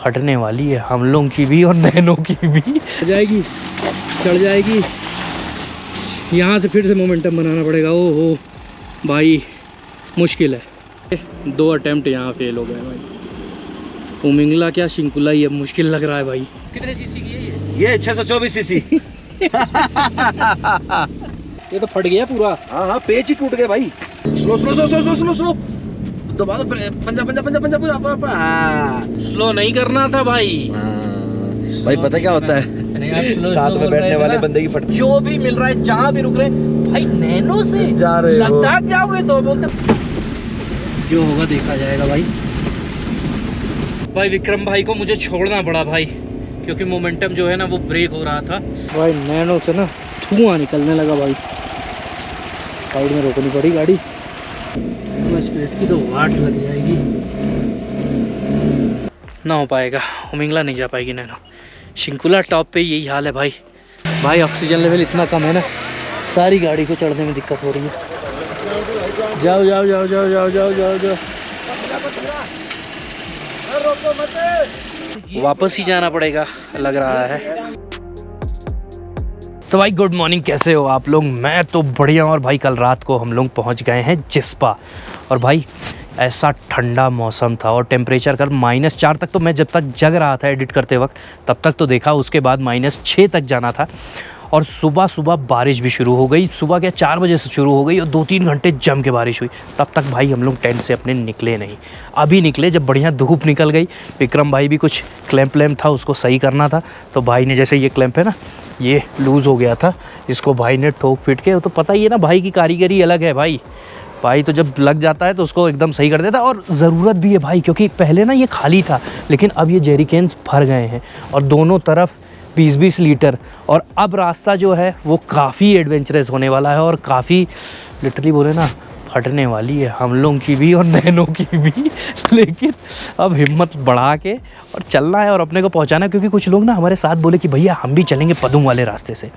फटने वाली है, हम लोगों की भी और नैनो की भी। चढ़ जाएगी। यहाँ से फिर से मोमेंटम बनाना पड़ेगा। ओ हो भाई मुश्किल है। 2 अटेम्प्ट यहाँ फेल हो गए भाई। उमिंगला क्या शिंकुला ही अब मुश्किल लग रहा है भाई। कितने सीसी की है ये? 624 सीसी। ये तो फट गया पूरा। हाँ पेच ही टूट गए भाई। Slow slow slow slow slow slow दबा दो, पंजा पंजा पंजा पंजा पूरा पूरा पूरा। स्लो नहीं करना था भाई। भाई पता क्या होता है, साथ में बैठने वाले बंदे की फट। जो भी मिल रहा है जहाँ भी रुक रहे भाई, नैनो से जा रहे हो लद्दाख जाओगे तो बोलते जो होगा देखा जाएगा भाई। भाई विक्रम भाई को मुझे छोड़ना पड़ा भाई, क्योंकि मोमेंटम जो है ना वो ब्रेक हो रहा था भाई। नैनो से ना धुआं निकलने लगा भाई। साइड में रोकनी पड़ी गाड़ी, बस पेट की तो वाट लग जाएगी, ना हो पाएगा। उमिंगला नहीं जा पाएगी नैनो। शिंकुला टॉप पे यही हाल है भाई। भाई ऑक्सीजन लेवल इतना कम है ना, सारी गाड़ी को चढ़ने में दिक्कत हो रही है। जाओ जाओ जाओ जाओ जाओ जाओ जाओ जाओ, वापस ही जाना पड़ेगा लग रहा है। तो भाई गुड मॉर्निंग, कैसे हो आप लोग? मैं तो बढ़िया। और भाई कल रात को हम लोग पहुंच गए हैं जिस्पा, और भाई ऐसा ठंडा मौसम था और टेम्परेचर कर -4 तक। तो मैं जब तक जग रहा था एडिट करते वक्त तब तक तो देखा, उसके बाद -6 तक जाना था। और सुबह सुबह बारिश भी शुरू हो गई। सुबह क्या 4 बजे से शुरू हो गई और 2-3 घंटे जम के बारिश हुई। तब तक भाई हम लोग टेंट से अपने निकले नहीं। अभी निकले जब बढ़िया धूप निकल गई। विक्रम भाई भी कुछ क्लैंप था, उसको सही करना था। तो भाई ने, जैसे ये क्लैंप है ना, ये लूज़ हो गया था, इसको भाई ने ठोक पीट के, तो पता ही है ना भाई की कारीगरी अलग है भाई। भाई तो जब लग जाता है तो उसको एकदम सही कर देता। और ज़रूरत भी है भाई, क्योंकि पहले ना ये खाली था, लेकिन अब ये जेरिकेन्स भर गए हैं और दोनों तरफ 20-20 लीटर। और अब रास्ता जो है वो काफ़ी एडवेंचरस होने वाला है और काफ़ी लिटरली बोले ना फटने वाली है, हम लोगों की भी और नैनो की भी। लेकिन अब हिम्मत बढ़ा के और चलना है और अपने को पहुंचाना है। क्योंकि कुछ लोग ना हमारे साथ बोले कि भैया हम भी चलेंगे पदुम वाले रास्ते से।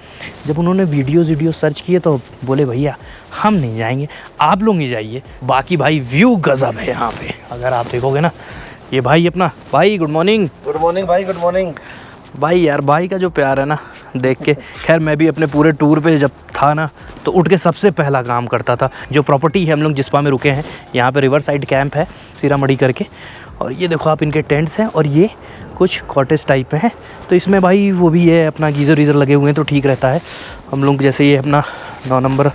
जब उन्होंने वीडियो सर्च किए तो बोले भैया हम नहीं जाएंगे, आप लोग ही जाइए। बाकी भाई व्यू गजब है यहाँ पे, अगर आप देखोगे ना। ये भाई अपना भाई, गुड मॉर्निंग। गुड मॉर्निंग भाई, गुड मॉर्निंग भाई। यार भाई का जो प्यार है ना देख के, खैर मैं भी अपने पूरे टूर पे जब था ना तो उठ के सबसे पहला काम करता था। जो प्रॉपर्टी है हम लोग जिस्पा में रुके हैं, यहाँ पे रिवर साइड कैंप है सीरामढ़ी करके। और ये देखो आप, इनके टेंट्स हैं और ये कुछ कॉटेज टाइप में है। तो इसमें भाई वो भी है, अपना गीज़र वीज़र लगे हुए हैं तो ठीक रहता है। हम लोग जैसे ये अपना 9 नंबर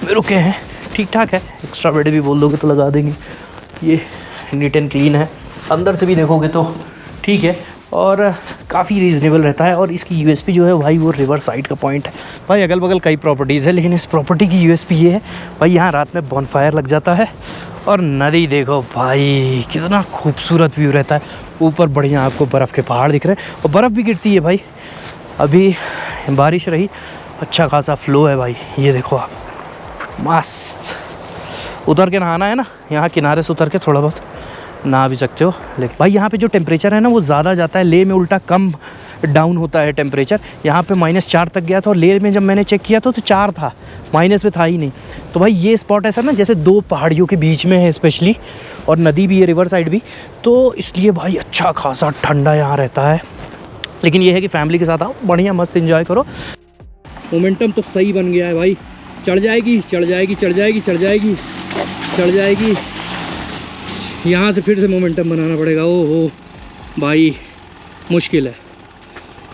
में रुके हैं, ठीक ठाक है। एक्स्ट्रा बेड भी बोल दोगे तो लगा देंगे। ये नीट एंड क्लीन है, अंदर से भी देखोगे तो ठीक है और काफ़ी रीज़नेबल रहता है। और इसकी यूएसपी जो है भाई वो रिवर साइड का पॉइंट है। भाई अगल बगल कई प्रॉपर्टीज़ है, लेकिन इस प्रॉपर्टी की यूएसपी ये है भाई, यहाँ रात में बॉनफायर लग जाता है। और नदी देखो भाई, कितना खूबसूरत व्यू रहता है। ऊपर बढ़िया आपको बर्फ़ के पहाड़ दिख रहे हैं और बर्फ़ भी गिरती है भाई। अभी बारिश रही, अच्छा खासा फ्लो है भाई। ये देखो आप, मस्त। उतर के नहाना है ना, यहाँ किनारे से उतर के थोड़ा बहुत नहा भी सकते हो। लेकिन भाई यहाँ पे जो टेम्परेचर है ना वो ज़्यादा जाता है, लेह में उल्टा कम डाउन होता है टेम्परेचर। यहाँ पे -4 तक गया था और लेह में जब मैंने चेक किया तो 4 था, माइनस में था ही नहीं। तो भाई ये स्पॉट ऐसा ना जैसे 2 पहाड़ियों के बीच में है स्पेशली, और नदी भी है रिवर साइड भी, तो इसलिए भाई अच्छा खासा ठंडा यहाँ रहता है। लेकिन ये है कि फैमिली के साथ आओ, बढ़िया मस्त इन्जॉय करो। मोमेंटम तो सही बन गया है भाई। चढ़ जाएगी चढ़ जाएगी चढ़ जाएगी चढ़ जाएगी चढ़ जाएगी। यहाँ से फिर से मोमेंटम बनाना पड़ेगा। ओ हो भाई मुश्किल है,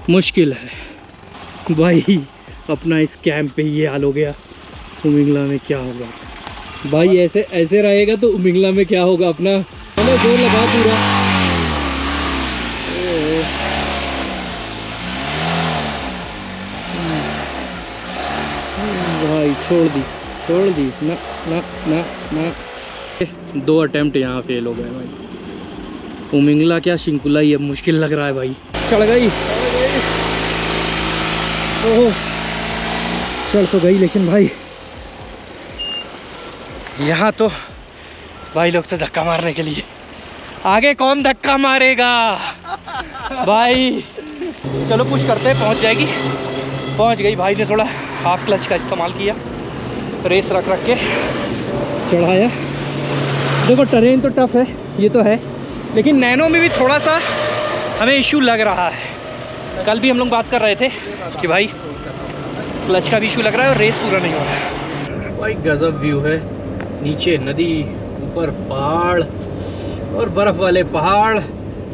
मुश्किल है भाई। अपना इस कैंप पे ये हाल हो गया, उमिंगला में क्या होगा भाई? ऐसे रहेगा तो उमिंगला में क्या होगा अपना? चलो जोर लगा पूरा। भाई छोड़ दी ना ना ना ना। 2 अटेम्प्ट यहाँ फेल हो गए भाई। उमिंगला क्या शिंकुला ही अब मुश्किल लग रहा है भाई। चढ़ गई, ओहो चढ़ तो गई, लेकिन भाई यहाँ तो भाई लोग तो धक्का मारने के लिए, आगे कौन धक्का मारेगा भाई? चलो पुश करते हैं, पहुँच गई भाई ने थोड़ा हाफ क्लच का इस्तेमाल किया, रेस रख के चढ़ाया। देखो ट्रेन तो टफ है, ये तो है, लेकिन नैनो में भी थोड़ा सा हमें इशू लग रहा है। कल भी हम लोग बात कर रहे थे कि भाई क्लच का भी इशू लग रहा है और रेस पूरा नहीं हो रहा है। भाई गजब व्यू है, नीचे नदी, ऊपर पहाड़ और बर्फ़ वाले पहाड़,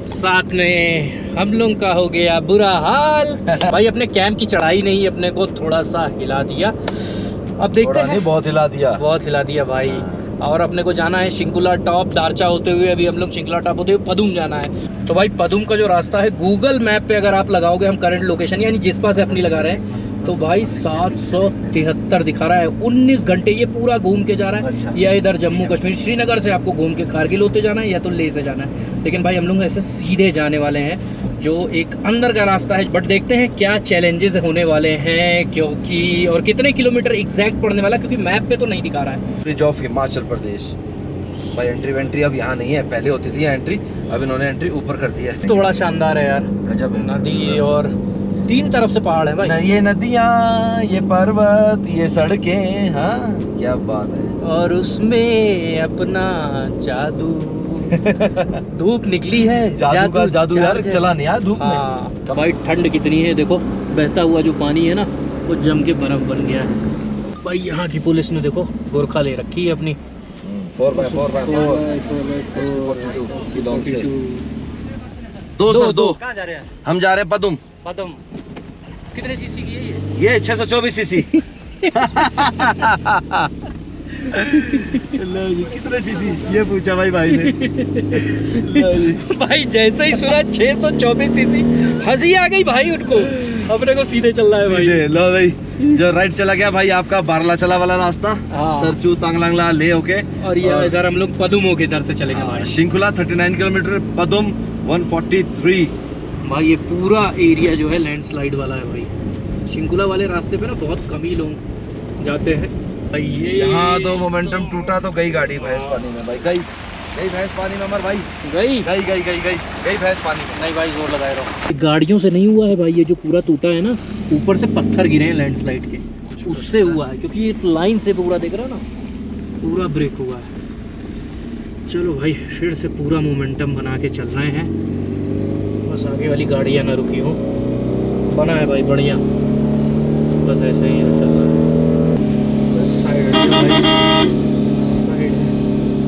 साथ में हम लोग का हो गया बुरा हाल। भाई अपने कैंप की चढ़ाई नहीं अपने को थोड़ा सा हिला दिया, अब देखते हैं। बहुत हिला दिया, बहुत हिला दिया भाई। और अपने को जाना है शिंकुला टॉप, दारचा होते हुए अभी हम लोग शिंकुला टॉप होते हुए पदुम जाना है। तो भाई पदुम का जो रास्ता है गूगल मैप पे अगर आप लगाओगे, हम करंट लोकेशन यानी जिस पास से अपनी लगा रहे हैं, तो भाई 773 दिखा रहा है। 19 घंटे ये पूरा घूम के जा रहा है। अच्छा। या इधर जम्मू कश्मीर श्रीनगर से आपको घूम के कारगिल होते जाना है या तो लेह से जाना है। लेकिन भाई हम लोग ऐसे सीधे जाने वाले हैं, जो एक अंदर का रास्ता है। बट देखते हैं क्या चैलेंजेस होने वाले हैं, क्योंकि और कितने किलोमीटर एग्जैक्ट पड़ने वाला, क्योंकि मैप पे तो नहीं दिखा रहा है। ब्रिज ऑफ हिमाचल प्रदेश भाई, एंट्री वेंट्री अब यहाँ नहीं है, पहले होती थी एंट्री, अब इन्होंने एंट्री ऊपर कर दी है। तो बड़ा शानदार है यार, गजब है। नदी और 3 तरफ से पहाड़ है भाई। ये नदियाँ, ये पर्वत, ये सड़कें, हाँ क्या बात है। और उसमें अपना जादू धूप निकली है, जादू का जादू यार, जादू। चला नहीं यार धूप में। हाँ तो भाई ठंड कितनी है देखो, बहता हुआ जो पानी है ना वो जम के बर्फ बन गया है। भाई यहाँ की पुलिस ने देखो गोरखा ले रखी है अपनी 4x4 की लॉन्ग से। दो कहाँ जा रहे हैं? हम जा रहे हैं पदुम। पदम कितने सीसी की है ये? ये 624 सीसी। कितने सीसी ये पूछा भाई ने। भाई जैसे ही सुना 624 सीसी, हंसी आ गई भाई उनको, अपने को सीधे चल रहा है भाई। सीधे लो भाई, जो राइट चला गया भाई आपका बारला चला वाला रास्ता, हाँ। सरचू तांगलांगला ले होके, और ये इधर हम लोग पदुमों के इधर से चलेंगे भाई। शिंकुला 39 किलोमीटर, पदुम 143। भाई ये पूरा एरिया जो है लैंडस्लाइड वाला है भाई। शिंकुला वाले रास्ते पे ना बहुत कम ही लोग जाते हैं भाई। ये यहाँ तो मोमेंटम टूटा तो गई गाड़ी भैंस पानी में भाई, गई भैंस पानी में अमर भाई, गई गई भैंस पानी में। नहीं भाई जोर लगाए रहो। गाड़ियों से नहीं हुआ है भाई, ये जो पूरा टूटा है ना, ऊपर से पत्थर गिरे हैं लैंडस्लाइड के, उससे हुआ है। क्योंकि ये लाइन से पूरा देख रहा है ना, पूरा ब्रेक हुआ है। चलो भाई फिर से पूरा मोमेंटम बना के चल रहे हैं, बस आगे वाली गाड़ियाँ ना रुकी हो। बना है भाई बढ़िया, बस ऐसे ही चल रहा है। साइड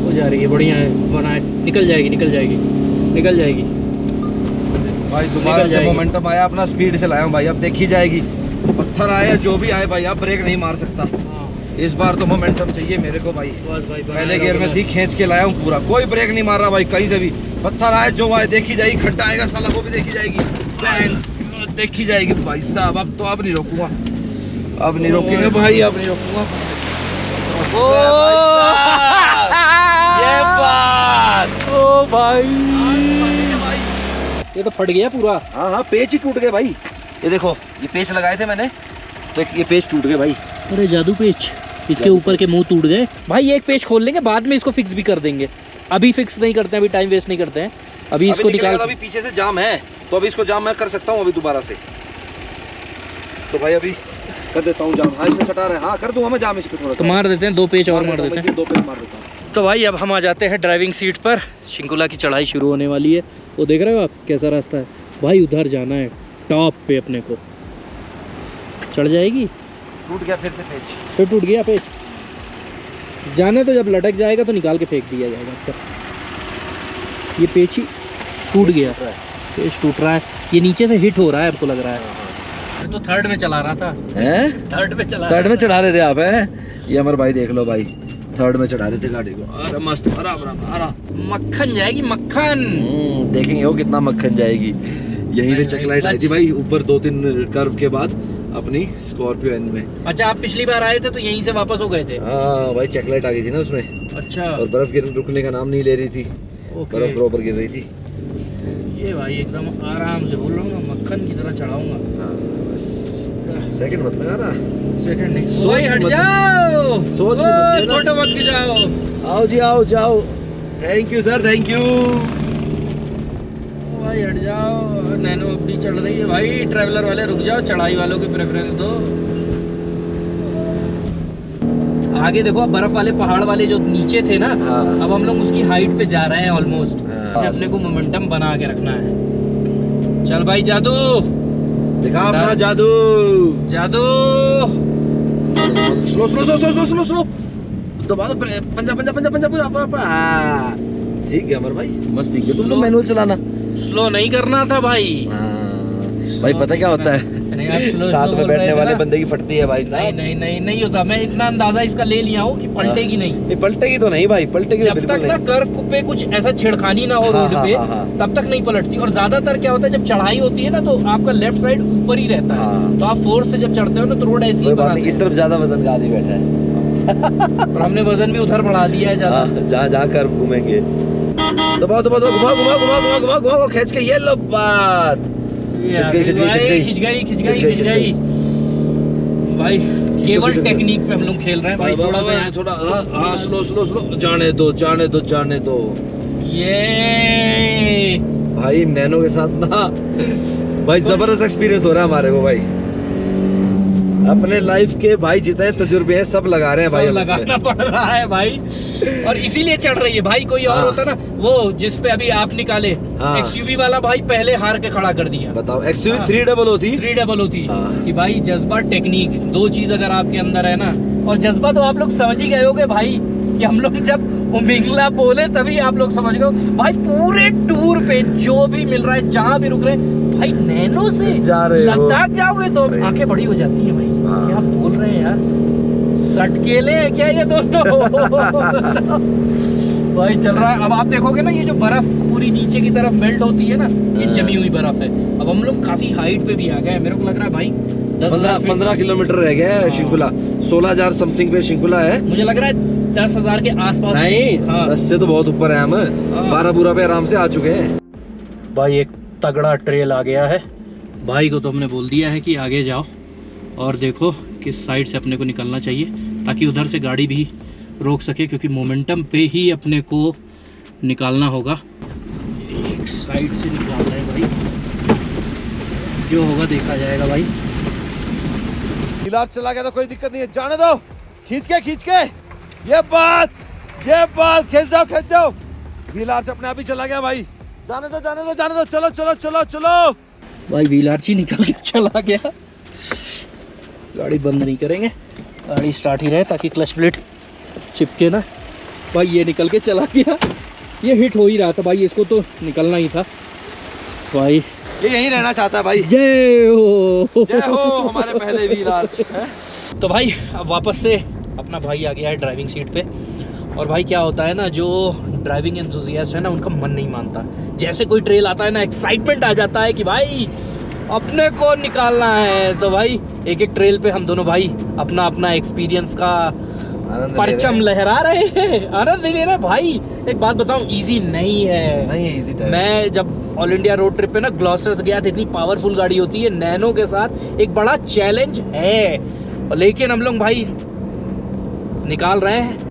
हो जा रही है, बढ़िया है, बना है, निकल जाएगी भाई दोबारा से मोमेंटम आया, अपना स्पीड से लाया हूँ भाई, अब देखी जाएगी। पत्थर आए जो भी आए भाई, अब ब्रेक नहीं मार सकता। इस बार तो मोमेंटम चाहिए मेरे को भाई। बस भाई पहले गियर में थी, खींच के लाया हूँ पूरा, कोई ब्रेक नहीं मार रहा भाई कहीं से भी। पत्थर आए जो आए देखी जाएगी, खड्डा आएगा साला वो भी देखी जाएगी, देखी जाएगी भाई साहब। अब नहीं रोकूंगा, अब नहीं रोकेंगे भाई, अब नहीं रोकूंगा। ये बात ओ भाई, ये तो फट गया पूरा। हाँ पेच ही टूट गए भाई। ये देखो, ये पेच लगाए थे मैंने, तो ये पेच टूट गए भाई। अरे जादू पेच, इसके ऊपर के मुंह टूट गए भाई। एक पेच खोल लेंगे, बाद में इसको फिक्स भी कर देंगे। अभी फिक्स नहीं करते हैं, अभी टाइम वेस्ट नहीं करते हैं। अभी इसको निकाल, अभी पीछे से जाम है, तो अभी इसको जाम मैं कर सकता हूँ अभी दोबारा से। तो भाई अभी कर देता हूँ जाम। हाँ इसमें सटा रहे, हाँ कर दूंगा मैं जाम इस पे थोड़ा। तो मार देते हैं, 2 पेच और मार देते हैं। 2 पेच मार देता हूँ। तो भाई अब हम आ जाते हैं ड्राइविंग सीट पर। शिंकुला की चढ़ाई शुरू होने वाली है, वो देख रहे हो आप कैसा रास्ता है भाई। उधर जाना है टॉप पे, अपने को चढ़ जाएगी। टूट गया फिर से पेच, फिर टूट गया पेच। जाने तो जब लटक जाएगा तो निकाल के फेंक दिया जाएगा। फिर ये पेच ही टूट गया, पेच टूट रहा है। ये नीचे से हिट हो रहा है, आपको लग रहा है। तो थर्ड में चला रहा था, थर्ड में चढ़ा रहे थे आप हैं। ये अमर भाई देख लो भाई, थर्ड में चढ़ा रहे थे गाड़ी को। अरे मस्त, आराम। मक्खन जाएगी, मक्खन। देखेंगे वो कितना मक्खन जाएगी। यहीं पे चेक लाइट आई थी भाई, ऊपर 2-3 कर्व के बाद अपनी स्कॉर्पियो एन में। अच्छा आप पिछली बार आए थे तो यहीं से वापस हो गए थे? हाँ भाई चेक लाइट आ गई थी ना उसमें। अच्छा। और बर्फ गिरने रुकने का नाम नहीं ले रही थी, बर्फ बराबर गिर रही थी। ये भाई एकदम आराम से बोल रहा हूँ, मक्खन की तरह चढ़ाऊंगा। हाँ बस, सेकंड मत लगा ना, सेकंड नहीं, सोच भाई हट मत- जाओ, सोच के मत लेना। फोटो मत खिंचाओ। आओ जी आओ जाओ, thank you sir, thank you. भाई हट जाओ, नैनो अपनी चढ़ रही है भाई। ट्रैवलर वाले रुक जाओ, चढ़ाई वालों की प्रेफरेंस दो। आगे देखो, बर्फ वाले पहाड़ वाले जो नीचे थे ना, हाँ। अब हम लोग उसकी हाइट पे जा रहे हैं ऑलमोस्ट। हाँ। अपने को मोमेंटम बना के रखना है। चल भाई जादू, दिखा अपना जादू। जादू। Slow slow slow slow slow slow दबा दो, पंजा पंजा पंजा पंजा पूरा पूरा पूरा। हाँ, सीख गया अमर भाई, मस्त सीख गया तुम तो मैनुअल चलाना। स्लो नहीं करना था भाई। भाई पता क्या होता है, साथ में बैठने वाले बंदे की फटती है भाई साहब। नहीं नहीं नहीं होता, मैं इतना अंदाजा इसका ले लिया हूँ कि पलटेगी नहीं। पलटेगी तो नहीं भाई, पलटेगी जब तक ना कर्व पे कुछ ऐसा छेड़खानी ना हो रोड पे, तब तक नहीं पलटती। और ज्यादातर क्या होता है, जब चढ़ाई होती है ना तो आपका लेफ्ट साइड ऊपर ही रहता है, तो आप फोर्स से जब चढ़ते हो ना तो रोड ऐसी ही बनाते हैं। इस तरफ ज्यादा वजन गाजी बैठा है और हमने वजन भी उधर बढ़ा दिया है ज्यादा। जहाँ जहाँ कर्व घूमेंगे दबाओ दबाओ दबाओ, घुमाओ घुमाओ घुमाओ घुमाओ घुमाओ घुमाओ, खींच के, ये लो बात। खिंच गई भाई। केवल टेक्निक पे हम लोग खेल रहे हैं भाई, थोड़ा सा थोड़ा। हाँ स्लो स्लो स्लो, जाने दो जाने दो जाने दो। ये भाई नैनो के साथ ना भाई जबरदस्त एक्सपीरियंस हो रहा है हमारे को भाई। अपने लाइफ के भाई जितने तजुर्बे हैं सब लगा रहे हैं भाई, लगाना पड़ रहा है भाई। और इसीलिए चढ़ रही है भाई। कोई और होता ना, वो जिस पे अभी आप निकाले एक्सयूवी वाला भाई, पहले हार के खड़ा कर दिया। बताओ एक्सयूवी 300 होती कि भाई जज्बा टेक्निक दो चीज अगर आपके अंदर है ना, और जज्बा तो आप लोग समझ ही गए होगे भाई कि हम लोग जब उमिंगला बोले तभी आप लोग समझ गए भाई। पूरे टूर पे जो भी मिल रहा है, जहाँ भी रुक रहे भाई, नैनो से जा रहे हो, लद्दाख जाओगे तो आंखें बड़ी हो जाती है भाई। क्या बोल रहे हैं यार, सटकेले हैं क्या ये दोस्तों? भाई चल रहा है। अब आप देखोगे ना, ये जो बर्फ पूरी नीचे की तरफ मेल्ट होती है ना, ये जमी हुई बर्फ है। अब हम लोग काफी हाइट पे भी आ गए हैं। मेरे को लग रहा है भाई 15 किलोमीटर रह गया है शिंकुला। 16,000 समथिंग पे शिंकुला है। मुझे लग रहा है 10,000 के आसपास। नहीं, 10 से तो बहुत ऊपर है हम। 12 पे आराम से आ चुके हैं भाई। एक तगड़ा ट्रेल आ गया है भाई को, तो हमने बोल दिया है कि आगे जाओ और देखो किस साइड से अपने को निकलना चाहिए, ताकि उधर से गाड़ी भी रोक सके, क्योंकि मोमेंटम पे ही अपने को निकालना होगा। एक साइड से निकाल रहे हैं भाई, जो होगा देखा जाएगा भाई। गिलास चला गया तो कोई दिक्कत नहीं है, जाने दो। खींच के ये बात खींच जाओ। गिलास अपने आप ही चला गया भाई, जाने दो। चलो भाई व्हील आर्च ही निकल के चला गया। गाड़ी बंद नहीं करेंगे, गाड़ी स्टार्ट ही रहे ताकि क्लच प्लेट चिपके ना। भाई ये निकल के चला गया, ये हिट हो ही रहा था भाई, इसको तो निकलना ही था भाई। ये यहीं रहना चाहता है भाई। जय हो हमारे पहले व्हील आर्च। तो भाई अब वापस से अपना भाई आ गया है ड्राइविंग सीट पे। और भाई क्या होता है ना, जो ड्राइविंग एंथुसियास्ट है ना, उनका मन नहीं मानता। जैसे कोई ट्रेल आता है ना, एक्साइटमेंट आ जाता है कि भाई अपने को निकालना है। तो भाई एक एक ट्रेल पे हम दोनों भाई अपना अपना एक्सपीरियंस का परचम लहरा रहे हैं, आनंद ले रहे हैं भाई। एक बात बताऊं, इजी नहीं है इजी। मैं जब ऑल इंडिया रोड ट्रिप पे ना ग्लॉस्टर गया था, इतनी पावरफुल गाड़ी होती है, नैनो के साथ एक बड़ा चैलेंज है। लेकिन हम लोग भाई निकाल रहे हैं।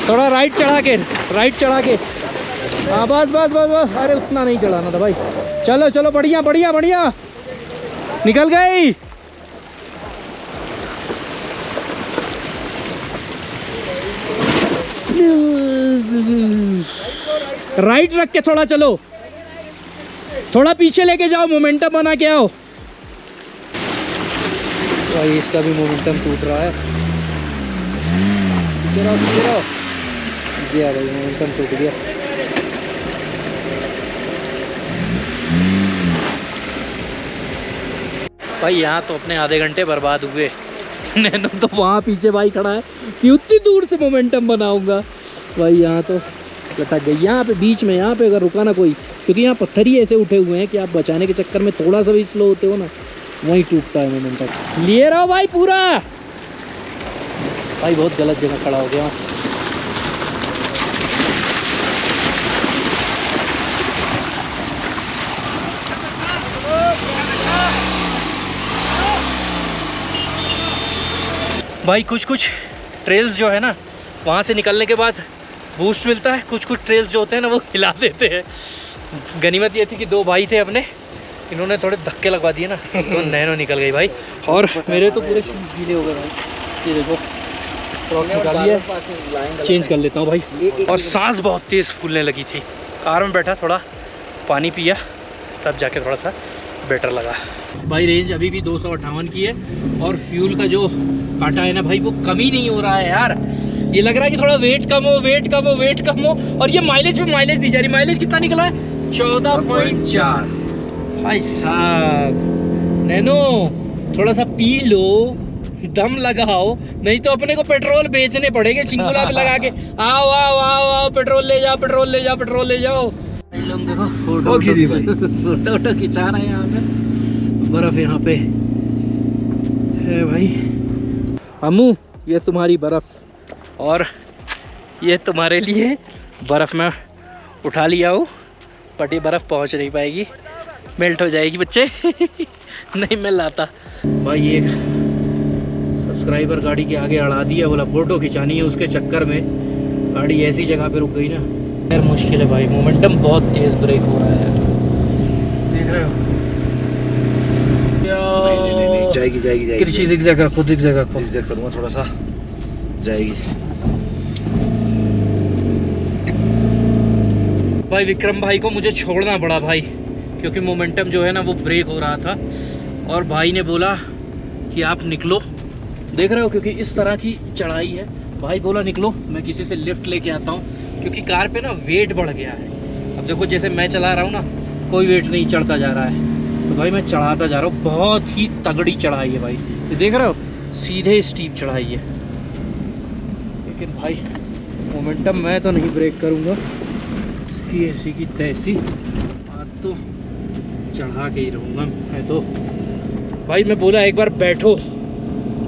थोड़ा राइट चढ़ा के। हाँ बस। अरे उतना नहीं चढ़ाना था भाई। चलो बढ़िया निकल गई। राइट रख के थोड़ा चलो, थोड़ा पीछे लेके जाओ, मोमेंटम बना के आओ भाई। इसका भी मोमेंटम टूट रहा है। चलो गया भाई, मोमेंटम टूट गया। भाई यहाँ तो अपने आधे घंटे बर्बाद हुए। नैनो तो वहाँ पीछे भाई खड़ा है कि उतनी दूर से मोमेंटम बनाऊंगा भाई। यहाँ तो लटक गई, यहाँ पे बीच में, यहाँ पे अगर रुका ना कोई, क्योंकि यहाँ पत्थर ही ऐसे उठे हुए हैं कि आप बचाने के चक्कर में थोड़ा सा भी स्लो होते हो ना, वहीं टूटता है मोमेंटम। लिए रहो भाई पूरा। भाई बहुत गलत जगह खड़ा हो गया। भाई कुछ ट्रेल्स जो है ना, वहाँ से निकलने के बाद बूस्ट मिलता है। कुछ ट्रेल्स जो होते हैं ना, वो हिला देते हैं। गनीमत ये थी कि 2 भाई थे अपने, इन्होंने थोड़े धक्के लगवा दिए ना, तो नैनो निकल गई भाई। और मेरे तो पूरे शूज़ गीले हो गए भाई। ये देखो क्रॉक्स निकाल लिया, चेंज कर लेता हूँ भाई। और सांस बहुत तेज़ फूलने लगी थी। कार में बैठा, थोड़ा पानी पिया तब जाके थोड़ा सा बेटर लगा। भाई रेंज अभी भी 258 की है और फ्यूल का जो काटा है ना भाई वो कम ही नहीं हो रहा है यार। ये लग रहा है कि थोड़ा वेट कम हो, वेट कम हो, वेट कम हो। और ये माइलेज पे माइलेज दी जा रही। माइलेज कितना निकला है? 14.4। भाई साहब नैनो थोड़ा सा पी लो, दम लगाओ, नहीं तो अपने को पेट्रोल बेचने पड़ेंगे चिंगुला पे लगा के। आओ आओ आओ आओ, पेट्रोल ले जाओ, पेट्रोल ले जाओ, पेट्रोल ले जाओ। लोग देखो फोटो फोटो खिंचा रहे हैं यहाँ पे। बर्फ यहाँ पे है भाई। अम्मू ये तुम्हारी बर्फ और ये तुम्हारे लिए बर्फ में उठा लिया हूँ, बट ये बर्फ़ पहुँच नहीं पाएगी, मेल्ट हो जाएगी बच्चे। नहीं मैं लाता। भाई एक सब्सक्राइबर गाड़ी के आगे अड़ा दिया, बोला फ़ोटो खिंचानी है, उसके चक्कर में गाड़ी ऐसी जगह पे रुक गई ना। यार मुश्किल है भाई, मोमेंटम बहुत तेज़ ब्रेक हो रहा है यार, देख रहे हो? नहीं, जाएगी जाएगी जाएगी। कृषि ज़िगज़ैग रखो, ज़िगज़ैग रखो। ज़िगज़ैग करूँगा थोड़ा सा, जाएगी। भाई विक्रम भाई को मुझे छोड़ना पड़ा भाई, क्योंकि मोमेंटम जो है ना वो ब्रेक हो रहा था और भाई ने बोला कि आप निकलो। देख रहे हो क्योंकि इस तरह की चढ़ाई है, भाई बोला निकलो, मैं किसी से लिफ्ट लेके आता हूँ, क्योंकि कार पे ना वेट बढ़ गया है। अब देखो जैसे मैं चला रहा हूँ ना, कोई वेट नहीं चढ़ता जा रहा है, तो भाई मैं चढ़ाता जा रहा हूँ। बहुत ही तगड़ी चढ़ाई है भाई, ये देख रहे हो, सीधे स्टीप चढ़ाई है। लेकिन भाई मोमेंटम मैं तो नहीं ब्रेक करूँगा, इसकी ऐसी की तैसी आज तो चढ़ा के ही रहूँगा मैं तो। भाई मैं बोला एक बार बैठो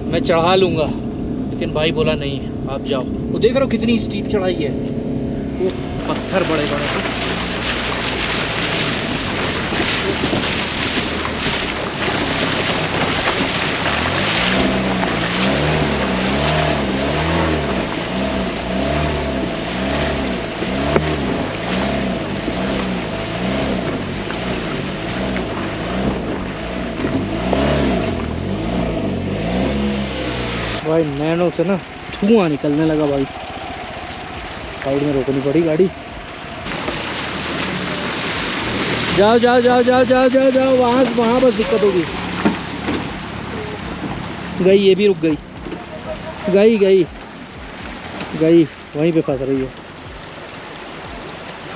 मैं चढ़ा लूँगा, लेकिन भाई बोला नहीं आप जाओ। वो देख रहे हो कितनी स्टीप चढ़ाई है, वो पत्थर बड़े बड़े हैं। भाई नैनो से ना धुआं निकलने लगा भाई, साइड में रोकनी पड़ी गाड़ी। जाओ जाओ जाओ जाओ जाओ जाओ जाओ, वहाँ बस दिक्कत होगी। गई, ये भी रुक गई, गई गई गई, वहीं पे फंस रही है।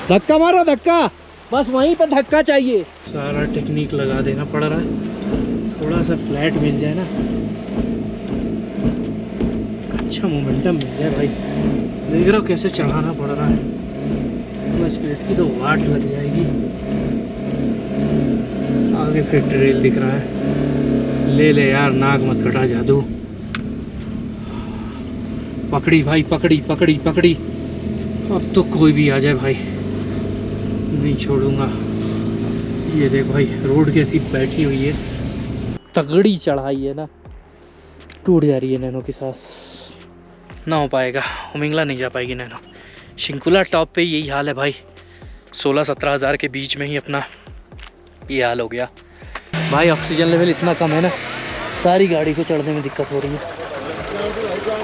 धक्का मारो, धक्का, बस वहीं पे धक्का चाहिए। सारा टेक्निक लगा देना पड़ रहा है, थोड़ा सा फ्लैट मिल जाए ना, अच्छा मोमेंटम मिल जाए भाई। देख रहे हो कैसे चढ़ाना पड़ रहा है, बस पेट की तो वाट लग जाएगी। आगे फिर ट्रेल दिख रहा है, ले ले यार, नाक मत कटा जादू। पकड़ी भाई, पकड़ी पकड़ी पकड़ी, अब तो कोई भी आ जाए भाई नहीं छोड़ूंगा। ये देख भाई रोड कैसी बैठी हुई है, तगड़ी चढ़ाई है ना, टूट जा रही है नैनो की सांस, ना हो पाएगा, उमिंगला नहीं जा पाएगी नैनो। शिंकुला टॉप पे यही हाल है भाई, 16-17 हज़ार के बीच में ही अपना ये हाल हो गया भाई। ऑक्सीजन लेवल इतना कम है ना, सारी गाड़ी को चढ़ने में दिक्कत हो रही है।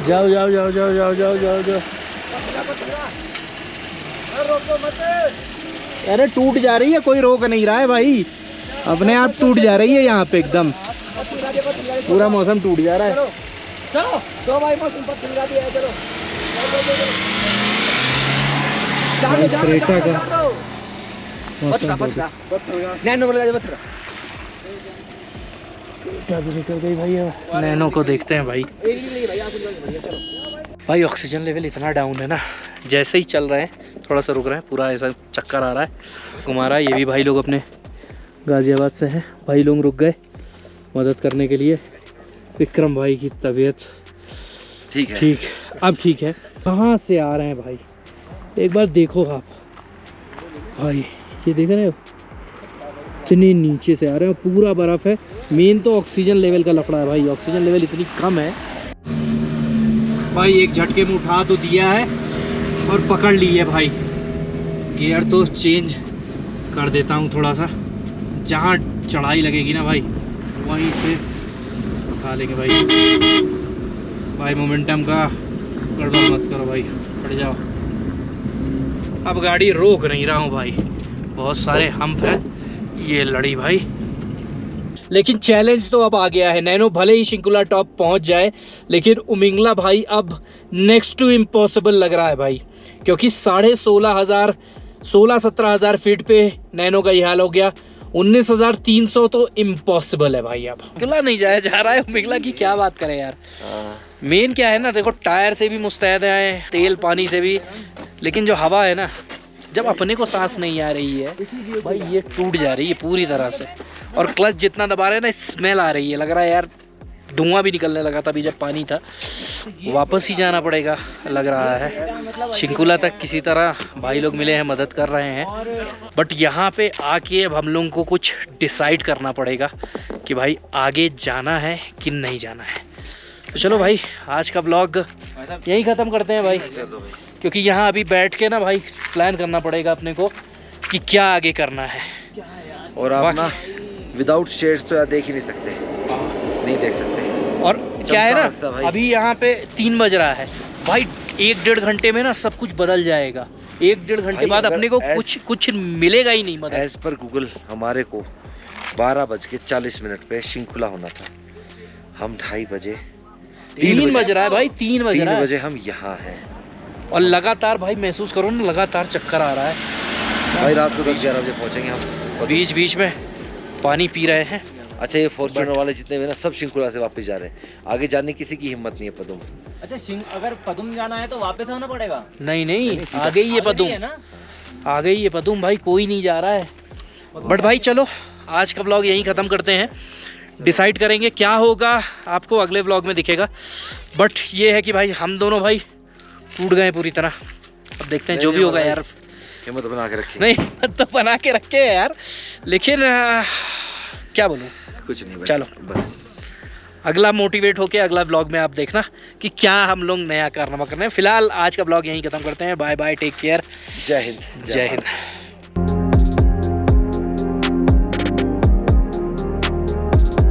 जाओ जाओ जाओ जाओ जाओ जाओ जाओ जाओ, अरे टूट जा रही है, कोई रोक नहीं रहा है भाई, अपने आप टूट जा रही है यहाँ पे, एकदम पूरा मौसम टूट जा रहा है। चलो दो भाई मौसम पर लगा दिया है, चलो क्रेटा का कर गई भाई। नैनो को देखते हैं भाई। भाई ऑक्सीजन लेवल इतना डाउन है ना, जैसे ही चल रहे हैं थोड़ा सा रुक रहे हैं, पूरा ऐसा चक्कर आ रहा है, घुमा रहा है। ये भी भाई लोग अपने गाज़ियाबाद से हैं, भाई लोग रुक गए मदद करने के लिए। विक्रम भाई की तबीयत ठीक है, ठीक अब ठीक है। कहाँ से आ रहे हैं भाई, एक बार देखो आप भाई, ये देख रहे हो इतने नीचे से आ रहे हैं, पूरा बर्फ़ है। मेन तो ऑक्सीजन लेवल का लफड़ा है भाई, ऑक्सीजन लेवल इतनी कम है भाई। एक झटके में उठा तो दिया है और पकड़ ली है भाई। गियर तो चेंज कर देता हूँ थोड़ा सा, जहाँ चढ़ाई लगेगी ना भाई वहीं से उठा लेंगे भाई। भाई मोमेंटम का गड़बड़ मत करो भाई, हट जाओ। अब गाड़ी रोक नहीं रहा हूँ भाई, बहुत सारे हम्प हैं, ये लड़ी भाई, लेकिन चैलेंज तो अब आ गया है। नैनो भले ही शिंकुला टॉप पहुंच जाए, लेकिन उमिंगला भाई अब नेक्स्ट टू इम्पॉसिबल लग रहा है भाई, क्योंकि 16,000-17,000 फीट पे नैनो का ये हाल हो गया। 19,300 तो इम्पॉसिबल है भाई। अब उमिंगला नहीं जाया जा रहा है। उमिंगला की क्या बात करें यार। मेन क्या है ना, देखो टायर से भी मुस्तैद है, तेल पानी से भी, लेकिन जो हवा है ना, जब अपने को सांस नहीं आ रही है भाई, ये टूट जा रही है पूरी तरह से। और क्लच जितना दबा रहे हैं ना, स्मेल आ रही है, लग रहा है यार धुआं भी निकलने लगा था अभी जब पानी था। वापस ही जाना पड़ेगा लग रहा है। शिंकुला तक किसी तरह भाई लोग मिले हैं, मदद कर रहे हैं, बट यहाँ पे आके अब हम लोगों को कुछ डिसाइड करना पड़ेगा कि भाई आगे जाना है कि नहीं जाना है। तो चलो भाई, आज का ब्लॉग यहीं ख़त्म करते हैं भाई, क्योंकि यहाँ अभी बैठ के ना भाई प्लान करना पड़ेगा अपने को कि क्या आगे करना है। और आप ना विदाउट शेड्स तो यार देख ही नहीं सकते, नहीं देख सकते। और क्या है ना, अभी यहाँ पे 3 बज रहा है भाई, 1-1.5 घंटे में ना सब कुछ बदल जाएगा। 1-1.5 घंटे बाद अपने को कुछ मिलेगा ही नहीं। मतलब एज पर गूगल हमारे को 12:40 पे शिंकुला होना था, हम 2:30 बजे 3 बज रहा है भाई, 3 बजे हम यहाँ हैं। और लगातार भाई महसूस करो ना, लगातार चक्कर आ रहा है भाई। रात को 10-11 बजे पहुँचेंगे हम। बीच बीच में पानी पी रहे हैं। अच्छा, ये फॉर्च्यूनर वाले जितने भी ना, सब शिंकुला से वापस जा रहे हैं। आगे जाने की किसी की हिम्मत नहीं है पदुम। अच्छा, अगर पदुम जाना है तो वापस आना पड़ेगा? नहीं, आगे ही है पदुम, आगे ही है पदुम भाई, कोई नहीं जा रहा है। बट भाई चलो, आज का ब्लॉग यहीं ख़त्म करते हैं। डिसाइड करेंगे क्या होगा, आपको अगले ब्लॉग में दिखेगा। बट ये है कि भाई हम दोनों भाई टूट गए पूरी तरह। अब देखते हैं जो भी होगा यार। हिम्मत बना के रखी। नहीं, हिम्मत तो बना के रखे है यार, लेकिन क्या बोलूँ, कुछ नहीं, बस, चलो बस अगला मोटिवेट होके अगला ब्लॉग में आप देखना कि क्या हम लोग नया कारनामा कर रहे हैं। फिलहाल आज का ब्लॉग यहीं ख़त्म करते हैं। बाय बाय, टेक केयर, जय हिंद। जय हिंद।